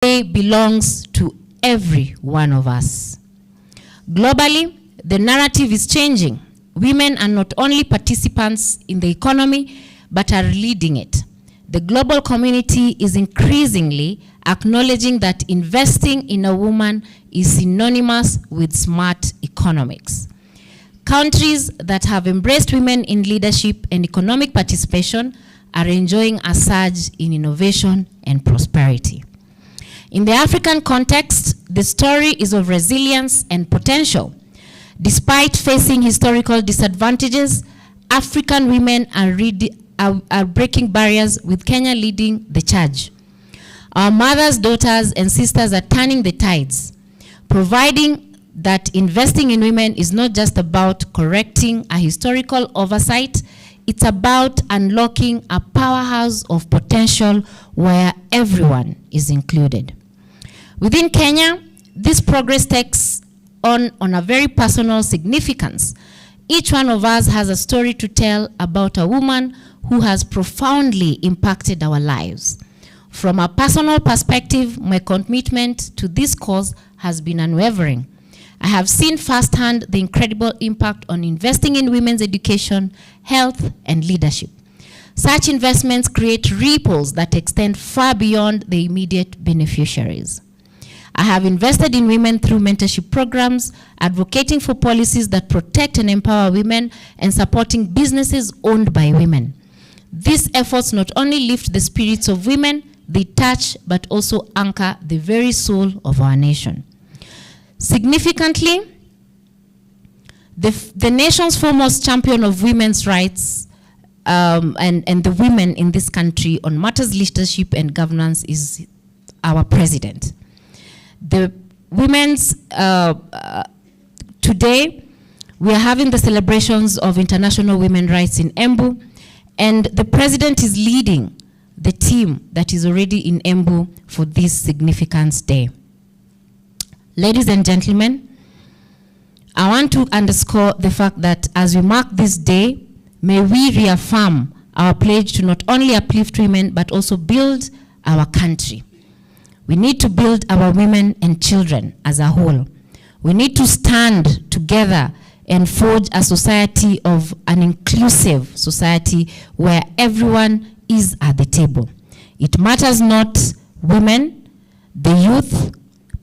It belongs to every one of us. Globally, the narrative is changing. Women are not only participants in the economy, but are leading it. The global community is increasingly acknowledging that investing in a woman is synonymous with smart economics. Countries that have embraced women in leadership and economic participation are enjoying a surge in innovation and prosperity. In the African context, the story is of resilience and potential. Despite facing historical disadvantages, African women are breaking barriers, with Kenya leading the charge. Our mothers, daughters, and sisters are turning the tides, providing that investing in women is not just about correcting a historical oversight, it's about unlocking a powerhouse of potential where everyone is included. Within Kenya, this progress takes on a very personal significance. Each one of us has a story to tell about a woman who has profoundly impacted our lives. From a personal perspective, my commitment to this cause has been unwavering. I have seen firsthand the incredible impact on investing in women's education, health, and leadership. Such investments create ripples that extend far beyond the immediate beneficiaries. I have invested in women through mentorship programs, advocating for policies that protect and empower women, and supporting businesses owned by women. These efforts not only lift the spirits of women, they touch but also anchor the very soul of our nation. Significantly, the nation's foremost champion of women's rights and the women in this country on matters leadership and governance is our president. The women's, today, we are having the celebrations of International Women's Rights in Embu, and the president is leading the team that is already in Embu for this significant day. Ladies and gentlemen, I want to underscore the fact that as we mark this day, may we reaffirm our pledge to not only uplift women, but also build our country. We need to build our women and children as a whole. We need to stand together and forge a society of an inclusive society where everyone is at the table. It matters not women, the youth,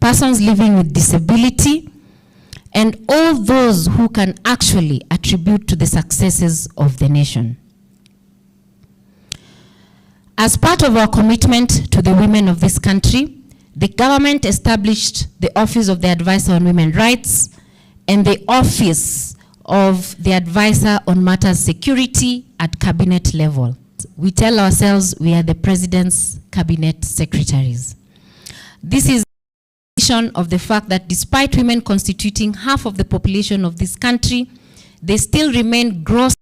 persons living with disability, and all those who can actually attribute to the successes of the nation. As part of our commitment to the women of this country, the government established the Office of the Advisor on Women's Rights and the Office of the Advisor on Matters Security at cabinet level. We tell ourselves we are the President's cabinet secretaries. This is a recognition of the fact that despite women constituting half of the population of this country, they still remain gross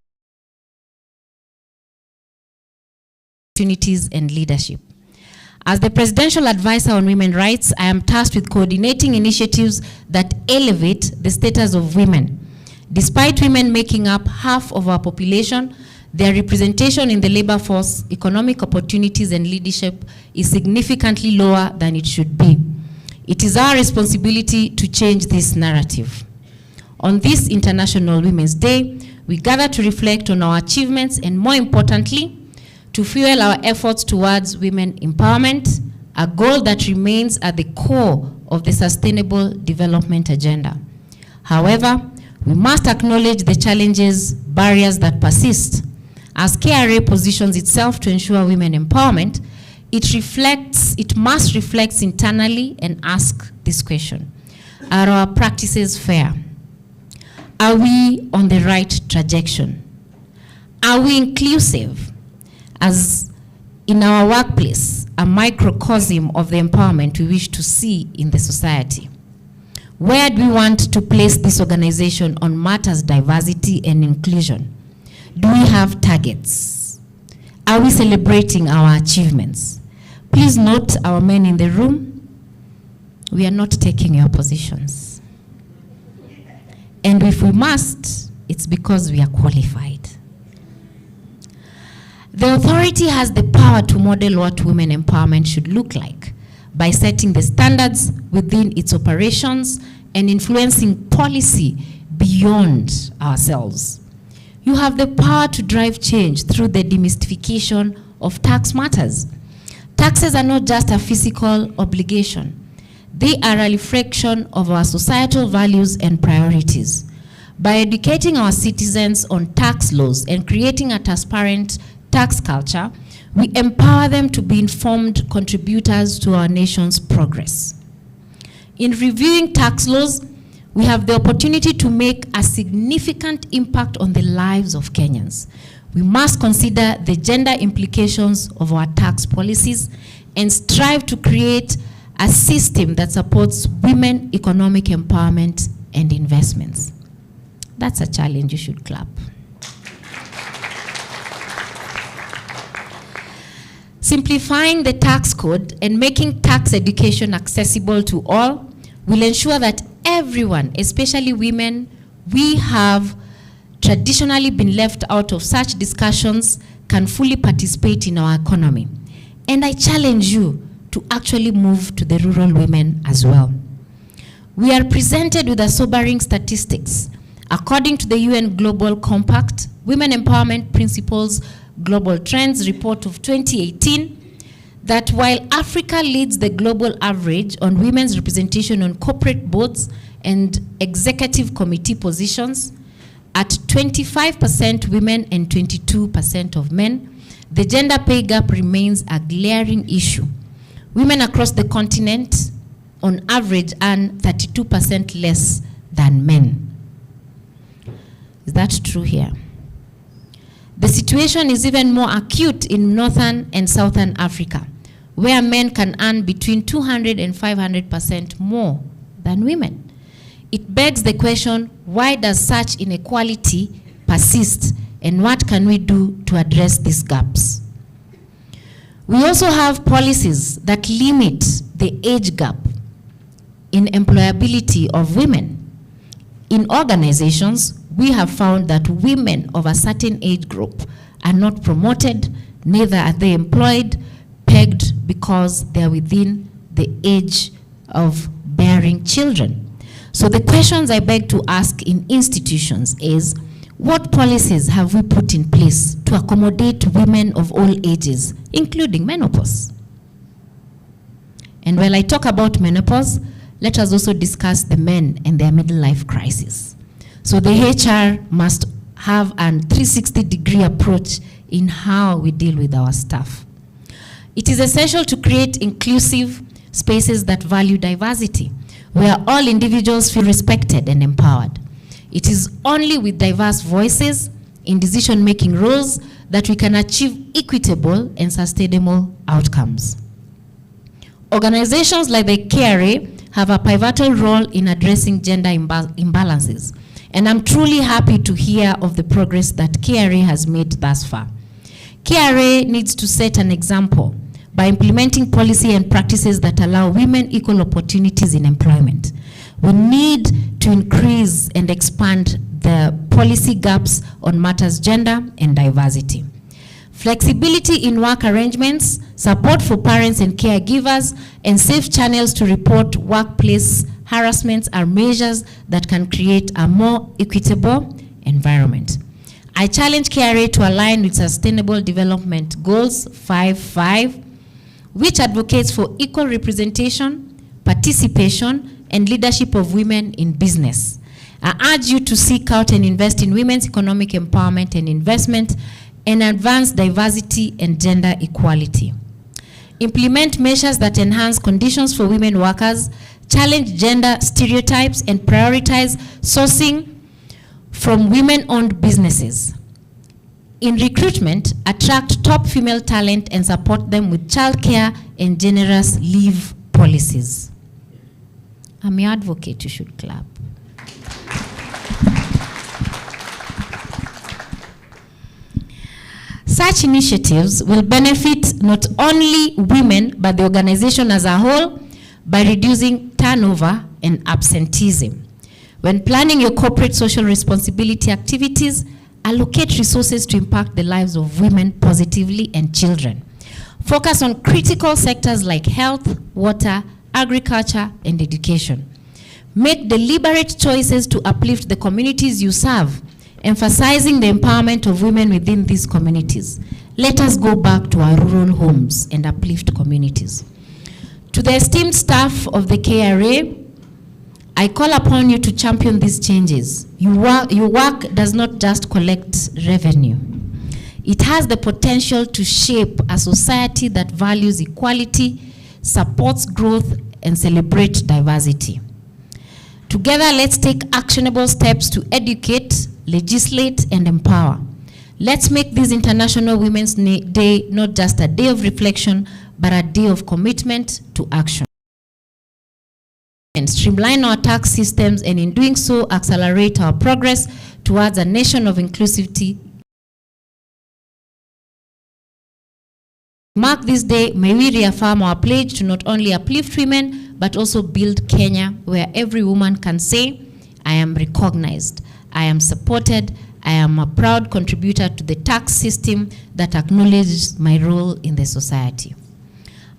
opportunities and leadership. As the Presidential Advisor on Women's Rights, I am tasked with coordinating initiatives that elevate the status of women. Despite women making up half of our population, their representation in the labor force, economic opportunities, and leadership is significantly lower than it should be. It is our responsibility to change this narrative. On this International Women's Day, we gather to reflect on our achievements and, more importantly, to fuel our efforts towards women empowerment, a goal that remains at the core of the Sustainable Development Agenda. However, we must acknowledge the challenges, barriers that persist. As KRA positions itself to ensure women empowerment, it must reflect internally and ask this question: are our practices fair? Are we on the right trajectory? Are we inclusive? As in our workplace, a microcosm of the empowerment we wish to see in the society. Where do we want to place this organization on matters diversity and inclusion? Do we have targets? Are we celebrating our achievements? Please note, our men in the room, we are not taking your positions. And if we must, it's because we are qualified. The authority has the power to model what women empowerment should look like, by setting the standards within its operations and influencing policy beyond ourselves. You have the power to drive change through the demystification of tax matters. Taxes are not just a physical obligation. They are a reflection of our societal values and priorities. By educating our citizens on tax laws and creating a transparent tax culture, we empower them to be informed contributors to our nation's progress. In reviewing tax laws, we have the opportunity to make a significant impact on the lives of Kenyans. We must consider the gender implications of our tax policies and strive to create a system that supports women economic empowerment and investments. That's a challenge. You should clap. Simplifying the tax code and making tax education accessible to all will ensure that everyone, especially women, we have traditionally been left out of such discussions, can fully participate in our economy. And I challenge you to actually move to the rural women as well. We are presented with a sobering statistics. According to the UN Global Compact, Women Empowerment Principles Global Trends report of 2018, that while Africa leads the global average on women's representation on corporate boards and executive committee positions, at 25% women and 22% of men, the gender pay gap remains a glaring issue. Women across the continent, on average, earn 32% less than men. Is that true here? The situation is even more acute in Northern and Southern Africa, where men can earn between 200 and 500% more than women. It begs the question, why does such inequality persist, and what can we do to address these gaps? We also have policies that limit the age gap in employability of women. In organizations, we have found that women of a certain age group are not promoted, neither are they employed, pegged because they are within the age of bearing children. So the questions I beg to ask in institutions is, what policies have we put in place to accommodate women of all ages, including menopause? And while I talk about menopause, let us also discuss the men and their middle life crisis. So the HR must have a 360-degree approach in how we deal with our staff. It is essential to create inclusive spaces that value diversity, where all individuals feel respected and empowered. It is only with diverse voices in decision-making roles that we can achieve equitable and sustainable outcomes. Organizations like the KRA have a pivotal role in addressing gender imbalances, and I'm truly happy to hear of the progress that KRA has made thus far. KRA needs to set an example by implementing policy and practices that allow women equal opportunities in employment. We need to increase and expand the policy gaps on matters gender and diversity. Flexibility in work arrangements, support for parents and caregivers, and safe channels to report workplace harassments are measures that can create a more equitable environment. I challenge KRA to align with Sustainable Development Goals 5.5, which advocates for equal representation, participation, and leadership of women in business. I urge you to seek out and invest in women's economic empowerment and investment, and advance diversity and gender equality. Implement measures that enhance conditions for women workers, challenge gender stereotypes, and prioritize sourcing from women-owned businesses. In recruitment, attract top female talent and support them with childcare and generous leave policies. I'm your advocate, you should clap. Such initiatives will benefit not only women, but the organization as a whole by reducing turnover and absenteeism. When planning your corporate social responsibility activities, allocate resources to impact the lives of women positively and children. Focus on critical sectors like health, water, agriculture, and education. Make deliberate choices to uplift the communities you serve, emphasizing the empowerment of women within these communities. Let us go back to our rural homes and uplift communities. To the esteemed staff of the KRA, I call upon you to champion these changes. Your work does not just collect revenue. It has the potential to shape a society that values equality, supports growth, and celebrates diversity. Together, let's take actionable steps to educate, legislate, and empower. Let's make this International Women's Day not just a day of reflection, but a day of commitment to action. And streamline our tax systems, and in doing so, accelerate our progress towards a nation of inclusivity. Mark this day, may we reaffirm our pledge to not only uplift women, but also build Kenya where every woman can say, I am recognized, I am supported, I am a proud contributor to the tax system that acknowledges my role in the society.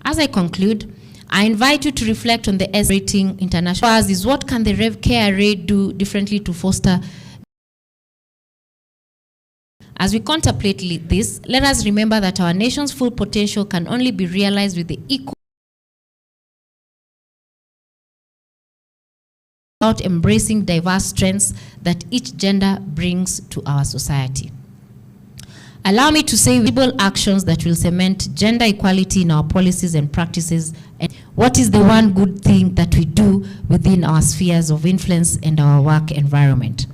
As I conclude, I invite you to reflect on the rating international. Is what can the KRA do differently to foster? As we contemplate this, let us remember that our nation's full potential can only be realized with the equal about embracing diverse strengths that each gender brings to our society. Allow me to say visible actions that will cement gender equality in our policies and practices, and what is the one good thing that we do within our spheres of influence and our work environment.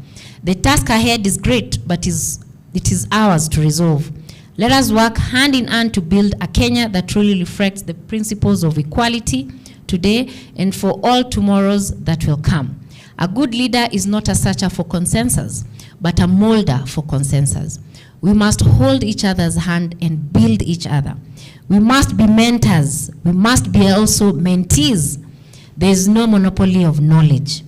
The task ahead is great, but it is ours to resolve. Let us work hand in hand to build a Kenya that truly reflects the principles of equality today and for all tomorrows that will come. A good leader is not a searcher for consensus, but a molder for consensus. We must hold each other's hand and build each other. We must be mentors. We must be also mentees. There is no monopoly of knowledge.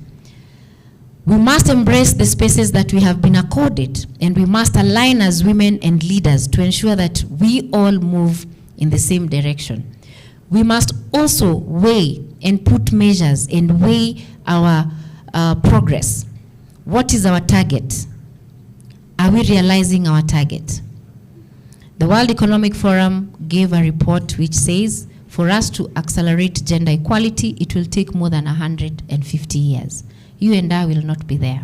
We must embrace the spaces that we have been accorded, and we must align as women and leaders to ensure that we all move in the same direction. We must also weigh and put measures and weigh our progress. What is our target? Are we realizing our target? The World Economic Forum gave a report which says for us to accelerate gender equality, it will take more than 150 years. You and I will not be there.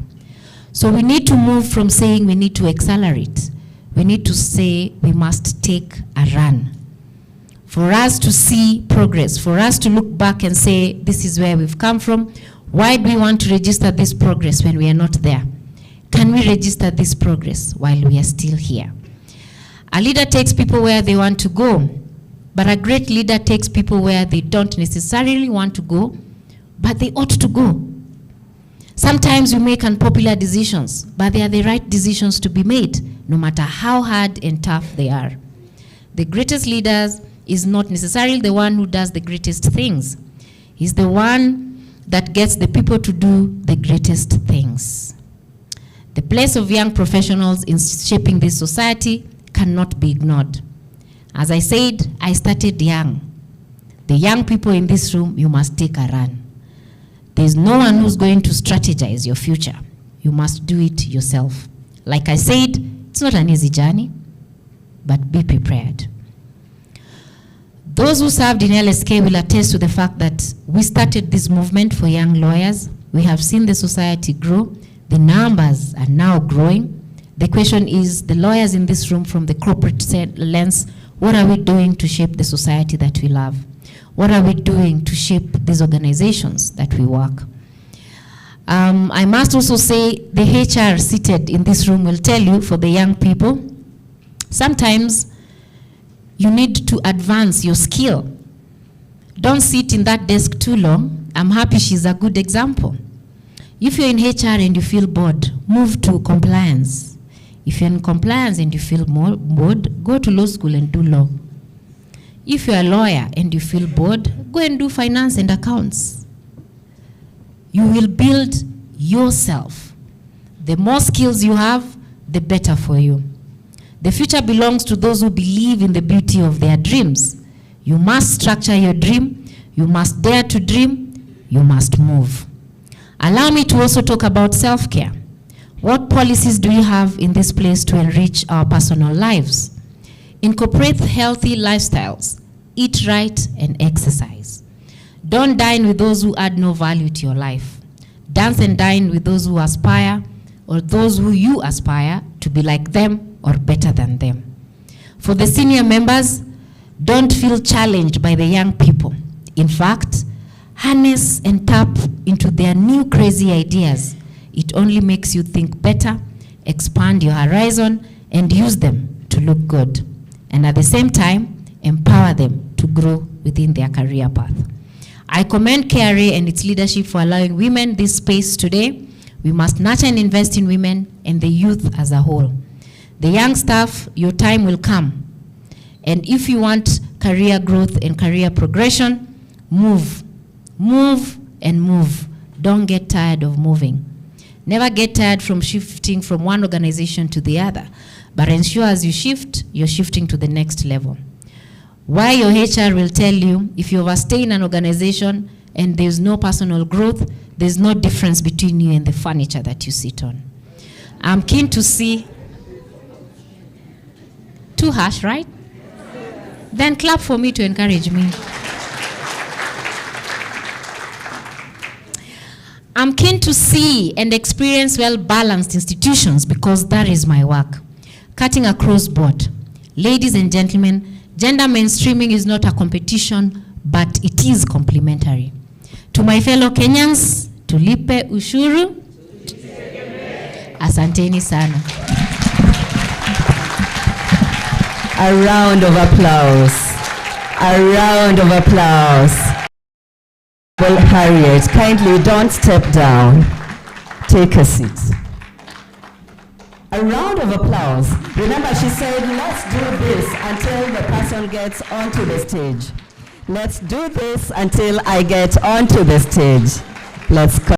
So we need to move from saying we need to accelerate. We need to say we must take a run. For us to see progress, for us to look back and say this is where we've come from. Why do we want to register this progress when we are not there? Can we register this progress while we are still here? A leader takes people where they want to go, but a great leader takes people where they don't necessarily want to go, but they ought to go. Sometimes we make unpopular decisions, but they are the right decisions to be made, no matter how hard and tough they are. The greatest leader is not necessarily the one who does the greatest things. He's the one that gets the people to do the greatest things. The place of young professionals in shaping this society cannot be ignored. As I said, I started young. The young people in this room, you must take a run. There's no one who's going to strategize your future. You must do it yourself. Like I said, it's not an easy journey, but be prepared. Those who served in LSK will attest to the fact that we started this movement for young lawyers. We have seen the society grow. The numbers are now growing. The question is, the lawyers in this room from the corporate lens, what are we doing to shape the society that we love? What are we doing to shape these organizations that we work? I must also say the HR seated in this room will tell you, for the young people, sometimes you need to advance your skill. Don't sit in that desk too long. I'm happy she's a good example. If you're in HR and you feel bored, move to compliance. If you're in compliance and you feel bored, go to law school and do law. If you're a lawyer and you feel bored, go and do finance and accounts. You will build yourself. The more skills you have, the better for you. The future belongs to those who believe in the beauty of their dreams. You must structure your dream. You must dare to dream. You must move. Allow me to also talk about self-care. What policies do we have in this place to enrich our personal lives? Incorporate healthy lifestyles. Eat right and exercise. Don't dine with those who add no value to your life. Dance and dine with those who aspire, or those who you aspire to be like them or better than them. For the senior members, don't feel challenged by the young people. In fact, harness and tap into their new crazy ideas. It only makes you think better, expand your horizon, and use them to look good. And at the same time, empower them to grow within their career path. I commend KRA and its leadership for allowing women this space today. We must nurture and invest in women and the youth as a whole. The young staff, your time will come. And if you want career growth and career progression, move. Move and move. Don't get tired of moving. Never get tired from shifting from one organization to the other, but ensure as you shift, you're shifting to the next level. Why your HR will tell you, if you overstay in an organization and there's no personal growth, there's no difference between you and the furniture that you sit on. I'm keen to see. Too harsh, right? Then clap for me to encourage me. I'm keen to see and experience well-balanced institutions because that is my work. Cutting across board. Ladies and gentlemen, gender mainstreaming is not a competition, but it is complementary. To my fellow Kenyans, tulipe ushuru. Asanteni sana. A round of applause. A round of applause. Well, Harriet, kindly don't step down. Take a seat. A round of applause. Remember, she said, let's do this until the person gets onto the stage. Let's do this until I get onto the stage. Let's